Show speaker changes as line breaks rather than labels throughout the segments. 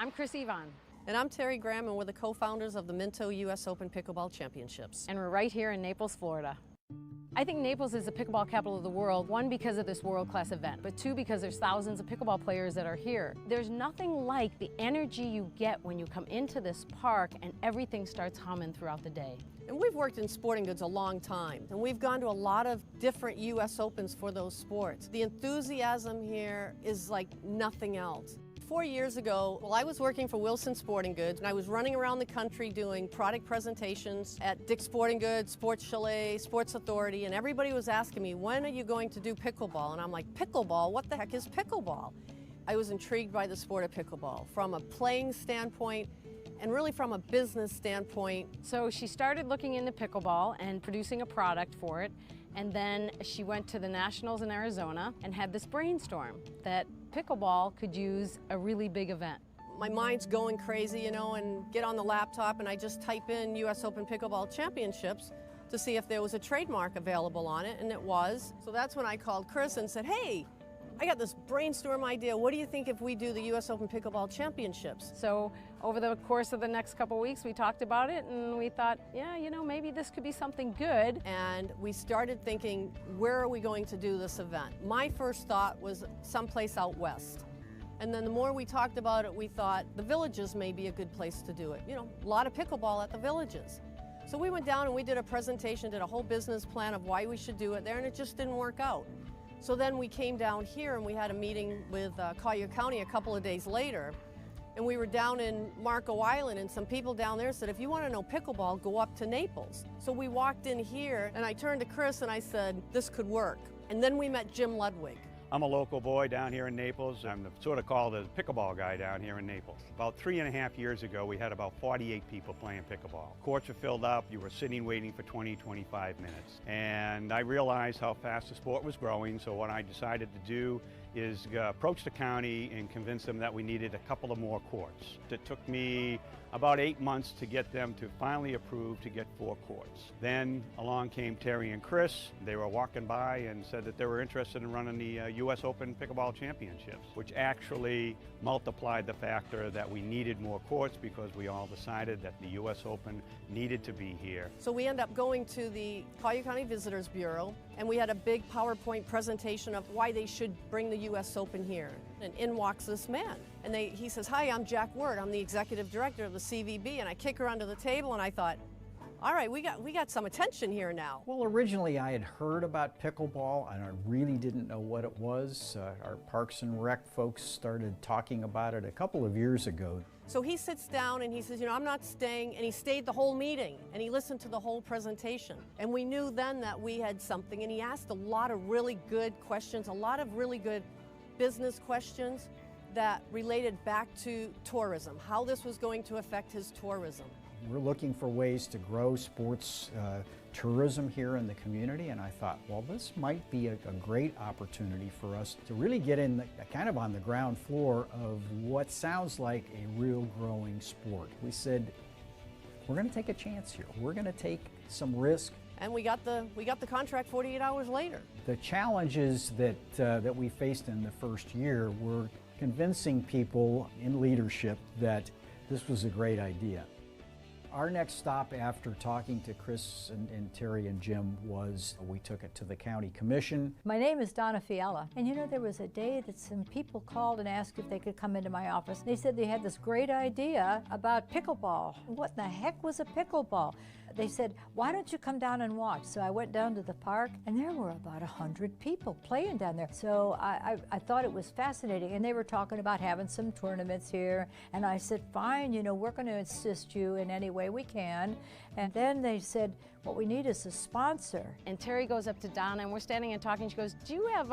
I'm Chris Yvonne.
And I'm Terry Graham, and we're the co-founders of the Minto US Open Pickleball Championships.
And we're right here in Naples, Florida. I think Naples is the pickleball capital of the world, one, because of this world-class event, but two, because there's thousands of pickleball players that are here. There's nothing like the energy you get when you come into this park and everything starts humming throughout the day.
And we've worked in sporting goods a long time, and we've gone to a lot of different US Opens for those sports. The enthusiasm here is like nothing else. 4 years ago, I was working for Wilson Sporting Goods, and I was running around the country doing product presentations at Dick's Sporting Goods, Sports Chalet, Sports Authority, and everybody was asking me, when are you going to do pickleball? And I'm like, pickleball? What the heck is pickleball? I was intrigued by the sport of pickleball from a playing standpoint and really from a business standpoint.
So she started looking into pickleball and producing a product for it, and then she went to the Nationals in Arizona and had this brainstorm that pickleball could use a really big event.
My mind's going crazy, you know, and get on the laptop and I just type in US Open Pickleball Championships to see if there was a trademark available on it, and it was. So that's when I called Chris and said, hey, I got this brainstorm idea. What do you think if we do the US Open Pickleball Championships?
So over the course of the next couple of weeks, we talked about it and we thought, yeah, you know, maybe this could be something good.
And we started thinking, where are we going to do this event? My first thought was someplace out west. And then the more we talked about it, we thought the Villages may be a good place to do it. You know, a lot of pickleball at the Villages. So we went down and we did a presentation, did a whole business plan of why we should do it there, and it just didn't work out. So then we came down here and we had a meeting with Collier County a couple of days later, and we were down in Marco Island, and some people down there said, if you want to know pickleball, go up to Naples. So we walked in here and I turned to Chris and I said, this could work. And then we met Jim Ludwig.
I'm a local boy down here in Naples. I'm sort of called the pickleball guy down here in Naples. About 3.5 years ago, we had about 48 people playing pickleball. Courts were filled up. You were sitting waiting for 20, 25 minutes. And I realized how fast the sport was growing, so what I decided to do is approach the county and convince them that we needed a couple of more courts. It took me about 8 months to get them to finally approve to get 4 courts. Then along came Terry and Chris. They were walking by and said that they were interested in running the US Open Pickleball Championships, which actually multiplied the factor that we needed more courts because we all decided that the US Open needed to be here.
So we ended up going to the Collier County Visitors Bureau, and we had a big PowerPoint presentation of why they should bring the US Open here. And in walks this man. And he says, hi, I'm Jack Word. I'm the executive director of the CVB. And I kick her under the table and I thought, all right, we got some attention here now.
Well, originally I had heard about pickleball and I really didn't know what it was. Our Parks and Rec folks started talking about it a couple of years ago.
So he sits down and he says, you know, I'm not staying, and he stayed the whole meeting and he listened to the whole presentation. And we knew then that we had something, and he asked a lot of really good questions, a lot of really good business questions that related back to tourism, how this was going to affect his tourism.
We're looking for ways to grow sports tourism here in the community, and I thought, well, this might be a great opportunity for us to really get in kind of on the ground floor of what sounds like a real growing sport. We said, we're going to take a chance here. We're going to take some risk.
And we got the contract 48 hours later.
The challenges that we faced in the first year were convincing people in leadership that this was a great idea. Our next stop after talking to Chris and Terry and Jim was we took it to the county commission.
My name is Donna Fiala, and you know, there was a day that some people called and asked if they could come into my office. They said they had this great idea about pickleball. What in the heck was a pickleball? They said, why don't you come down and watch? So I went down to the park, and there were about 100 people playing down there. So I thought it was fascinating, and they were talking about having some tournaments here, and I said, fine, you know, we're going to assist you in any way we can. And then they said, what we need is a sponsor.
And Terry goes up to Donna and we're standing and talking. She goes, do you have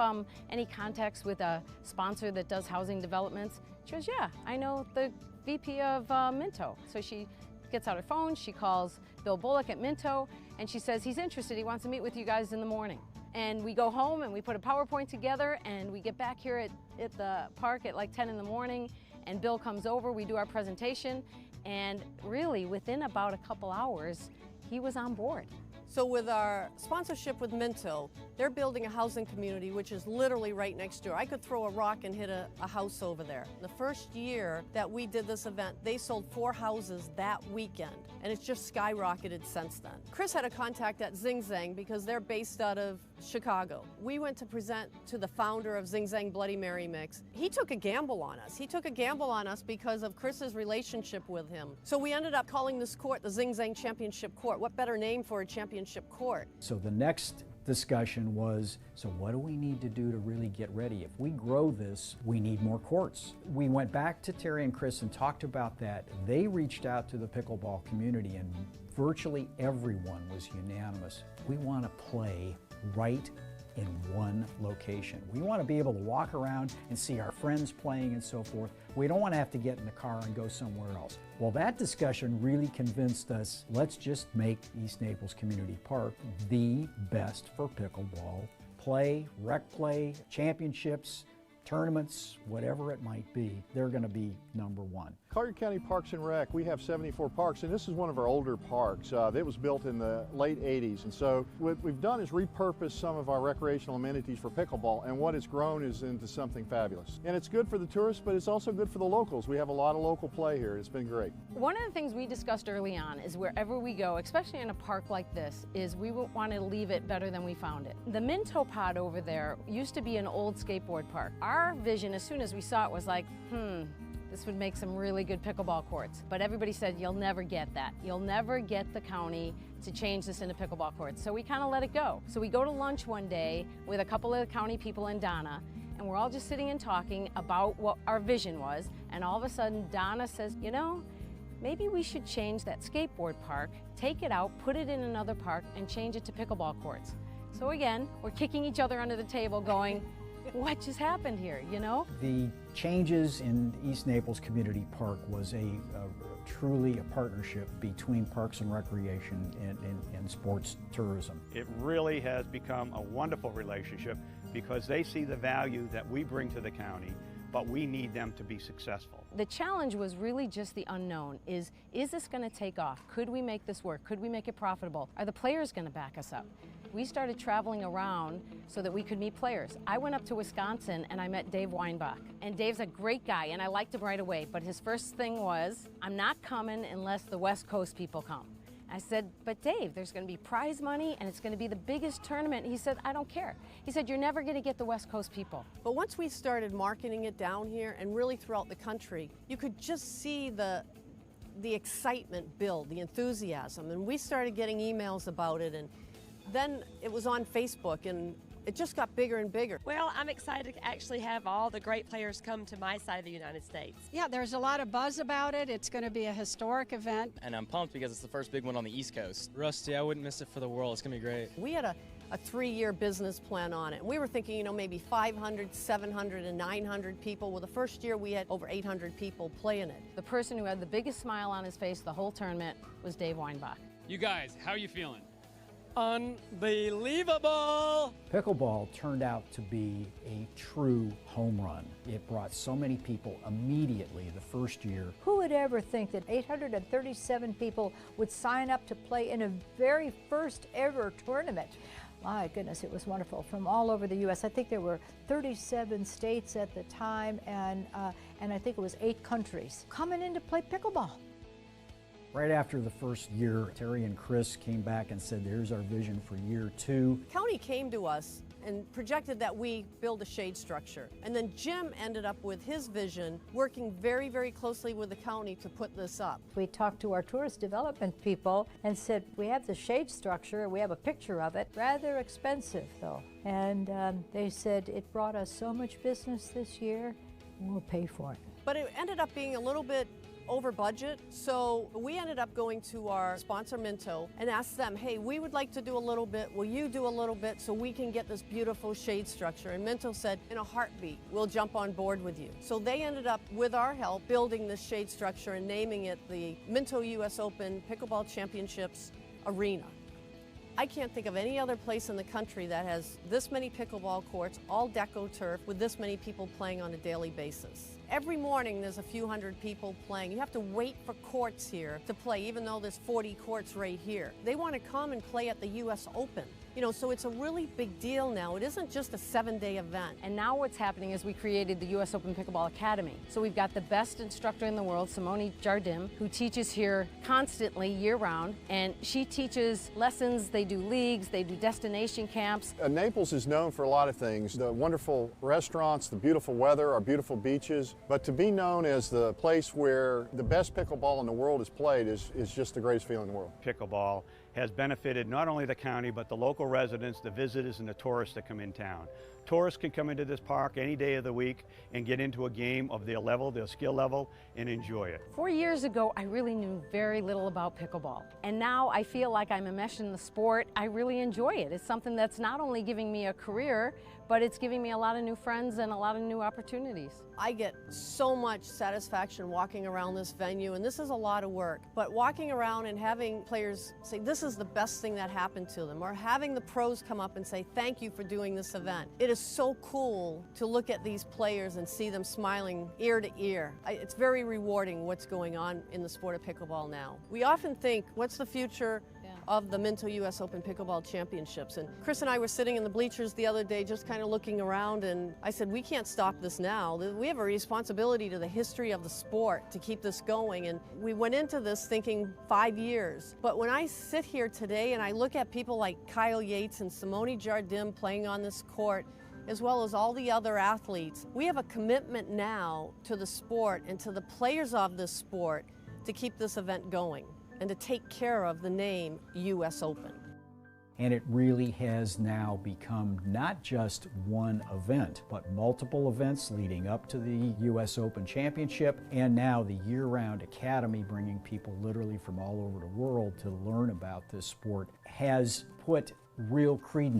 any contacts with a sponsor that does housing developments? She goes, yeah, I know the VP of Minto. So she gets out her phone, she calls Bill Bullock at Minto, and she says he's interested, he wants to meet with you guys in the morning. And we go home and we put a PowerPoint together and we get back here at the park at like 10 in the morning, and Bill comes over, we do our presentation, and really within about a couple hours, he was on board.
So with our sponsorship with Minto, they're building a housing community which is literally right next door. I could throw a rock and hit a house over there. The first year that we did this event, they sold 4 houses that weekend, and it's just skyrocketed since then. Chris had a contact at Zing Zang because they're based out of Chicago. We went to present to the founder of Zing Zang Bloody Mary Mix. He took a gamble on us. He took a gamble on us because of Chris's relationship with him. So we ended up calling this court the Zing Zang Championship Court. What better name for a championship court?
So the next discussion was, so what do we need to do to really get ready? If we grow this, we need more courts. We went back to Terry and Chris and talked about that. They reached out to the pickleball community and virtually everyone was unanimous. We want to play right in one location. We want to be able to walk around and see our friends playing and so forth. We don't want to have to get in the car and go somewhere else. Well, that discussion really convinced us, let's just make East Naples Community Park the best for pickleball play, rec play, championships, tournaments, whatever it might be, they're going to be #1.
Collier County Parks and Rec, we have 74 parks, and this is one of our older parks. It was built in the late 80s, and so what we've done is repurpose some of our recreational amenities for pickleball, and what it's grown is into something fabulous. And it's good for the tourists, but it's also good for the locals. We have a lot of local play here. It's been great.
One of the things we discussed early on is wherever we go, especially in a park like this, is we want to leave it better than we found it. The Minto pod over there used to be an old skateboard park. Our vision, as soon as we saw it, was like, this would make some really good pickleball courts. But everybody said, you'll never get that. You'll never get the county to change this into pickleball courts. So we kind of let it go. So we go to lunch one day with a couple of the county people and Donna, and we're all just sitting and talking about what our vision was. And all of a sudden, Donna says, you know, maybe we should change that skateboard park, take it out, put it in another park, and change it to pickleball courts. So again, we're kicking each other under the table going, what just happened here, you know?
The changes in East Naples Community Park was truly a partnership between Parks and Recreation and sports tourism.
It really has become a wonderful relationship because they see the value that we bring to the county, but we need them to be successful.
The challenge was really just the unknown. Is this going to take off? Could we make this work? Could we make it profitable? Are the players going to back us up? We started traveling around so that we could meet players. I went up to Wisconsin and I met Dave Weinbach. And Dave's a great guy and I liked him right away, but his first thing was, I'm not coming unless the West Coast people come. I said, but Dave, there's going to be prize money and it's going to be the biggest tournament. He said, I don't care. He said, you're never going to get the West Coast people.
But once we started marketing it down here and really throughout the country, you could just see the excitement build, the enthusiasm. And we started getting emails about it, and then it was on Facebook, and it just got bigger and bigger.
Well, I'm excited to actually have all the great players come to my side of the United States.
Yeah, there's a lot of buzz about it. It's going to be a historic event.
And I'm pumped because it's the first big one on the East Coast. Rusty, I wouldn't miss it for the world. It's going to be great.
We had a 3-year business plan on it. We were thinking, you know, maybe 500, 700, and 900 people. Well, the first year we had over 800 people playing it.
The person who had the biggest smile on his face the whole tournament was Dave Weinbach.
You guys, how are you feeling?
Unbelievable!
Pickleball turned out to be a true home run. It brought so many people immediately the first year.
Who would ever think that 837 people would sign up to play in a very first ever tournament? My goodness, it was wonderful from all over the U.S. I think there were 37 states at the time, and I think it was 8 countries coming in to play pickleball.
Right after the first year, Terry and Chris came back and said, here's our vision for year 2.
The county came to us and projected that we build a shade structure. And then Jim ended up with his vision, working very, very closely with the county to put this up.
We talked to our tourist development people and said, we have the shade structure, we have a picture of it, rather expensive though. And they said, it brought us so much business this year, we'll pay for it.
But it ended up being a little bit over budget, so we ended up going to our sponsor Minto and asked them, hey, we would like to do a little bit, will you do a little bit so we can get this beautiful shade structure? And Minto said, in a heartbeat, we'll jump on board with you. So they ended up, with our help, building this shade structure and naming it the Minto US Open Pickleball Championships Arena. I can't think of any other place in the country that has this many pickleball courts, all deco turf, with this many people playing on a daily basis. Every morning there's a few hundred people playing. You have to wait for courts here to play, even though there's 40 courts right here. They want to come and play at the U.S. Open. You know, so it's a really big deal now. It isn't just a 7-day event.
And now what's happening is we created the U.S. Open Pickleball Academy. So we've got the best instructor in the world, Simone Jardim, who teaches here constantly year-round. And she teaches lessons, they do leagues, they do destination camps.
Naples is known for a lot of things. The wonderful restaurants, the beautiful weather, our beautiful beaches. But to be known as the place where the best pickleball in the world is played is just the greatest feeling in the world.
Pickleball has benefited not only the county, but the local residents, the visitors, and the tourists that come in town. Tourists can come into this park any day of the week and get into a game of their level, their skill level, and enjoy it.
4 years ago, I really knew very little about pickleball. And now I feel like I'm enmeshed in the sport. I really enjoy it. It's something that's not only giving me a career, but it's giving me a lot of new friends and a lot of new opportunities.
I get so much satisfaction walking around this venue, and this is a lot of work. But walking around and having players say this is the best thing that happened to them, or having the pros come up and say thank you for doing this event. It is so cool to look at these players and see them smiling ear to ear. It's very rewarding what's going on in the sport of pickleball now. We often think, what's the future of the Minto U.S. Open Pickleball Championships? And Chris and I were sitting in the bleachers the other day just kind of looking around, and I said, we can't stop this now. We have a responsibility to the history of the sport to keep this going. And we went into this thinking 5 years. But when I sit here today and I look at people like Kyle Yates and Simone Jardim playing on this court, as well as all the other athletes, we have a commitment now to the sport and to the players of this sport to keep this event going and to take care of the name U.S. Open.
And it really has now become not just one event, but multiple events leading up to the U.S. Open Championship, and now the year-round academy, bringing people literally from all over the world to learn about this sport, has put real credence